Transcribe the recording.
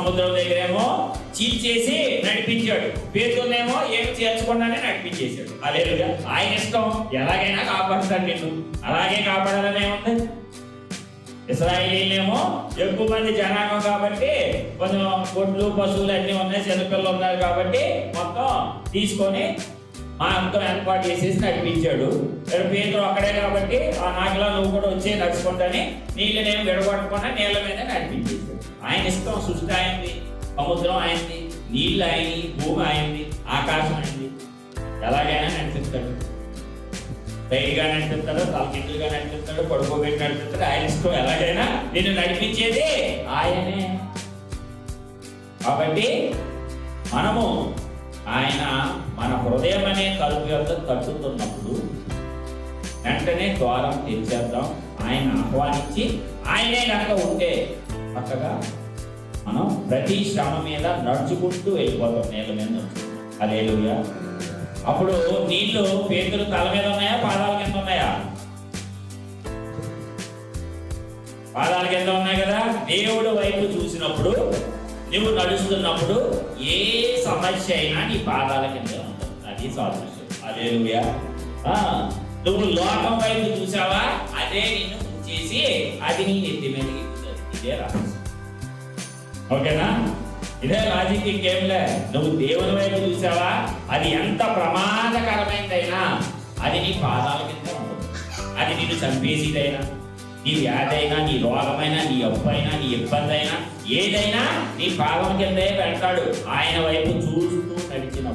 సముద్రం దగ్గరేమో చీల్చేసి నడిపించాడు, పేతులనేమో ఏమి చేర్చకుండానే నడిపించేశాడు. హల్లెలూయా. ఆయన ఇష్టం, ఎలాగైనా కాపాడుతాడు నిన్ను, అలాగే కాపాడాలని ఏముంది. ఇశ్రాయేలీనేమో ఎక్కువ మంది జనాంగం కాబట్టి కొంచెం గొడ్లు పశువులు అన్ని ఉన్నాయి, చిన్నపిల్లలు ఉన్నారు కాబట్టి మొత్తం తీసుకొని అంతం ఏర్పాటు చేసేసి నడిపించాడు. పేతురు అక్కడే కాబట్టి ఆ నాకులా నువ్వు కూడా వచ్చి నడుచుకుంటాని నీళ్ళనేమి విడగొట్టకుండా నీళ్ళ మీద నడిపించేశాడు. ఆయన ఇష్టం, సృష్టి ఆయనది, సముద్రం ఆయనది, నీళ్ళు ఆయనది, భూమి ఆయనది, ఆకాశం ఆయనది. ఎలాగైనా నడిపిస్తాడు, రైలుగా నడిపిస్తాడు, తలకిందులుగా నడిపిస్తాడు, పడుకోబెట్టి నడిపిస్తాడు. ఆయన ఇష్టం, ఎలాగైనా నిన్ను నడిపించేది ఆయనే. కాబట్టి మనము ఆయన మన హృదయం అనే తలుపు యొక్క తట్టుతున్నప్పుడు వెంటనే ద్వారం తెరిచేద్దాం. ఆయన ఆహ్వానించి ఆయనే కనుక ఉంటే చక్కగా మనం ప్రతి శ్రమ మీద నడుచుకుంటూ వెళ్ళిపోతాం, నీళ్ళ మీద నడుచుకుంటాం. హల్లెలూయా. అప్పుడు నీళ్లు పేతురు తల మీద ఉన్నాయా, పాదాల కింద ఉన్నాయా? పాదాల కింద ఉన్నాయి కదా. దేవుడు వైపు చూసినప్పుడు, నువ్వు నడుస్తున్నప్పుడు ఏ సమస్య అయినా నీ పాదాల కింద ఉంటుంది. అది సాదృశ్యం. హల్లెలూయా. నువ్వు లోకం వైపు చూసావా, అదే నిన్ను చేసి అది నీ నెత్తి మీదకి ఎక్కుతుంది. ఇదే రహస్యం. ఓకేనా? ఇదే లాజిక్, ఇంకేంలే. నువ్వు దేవుని వైపు చూసావా, అది ఎంత ప్రమాదకరమైనదైనా అది నీ పాదాల కింద ఉంటుంది. అది నిన్ను చంపేసేదైనా, నీ వ్యాధి అయినా, నీ రోగమైనా, నీ అప్పు అయినా, నీ ఇబ్బంది అయినా, ఏదైనా నీ పాదం కిందే పెడతాడు ఆయన వైపు చూస్తూ నడిచినప్పుడు.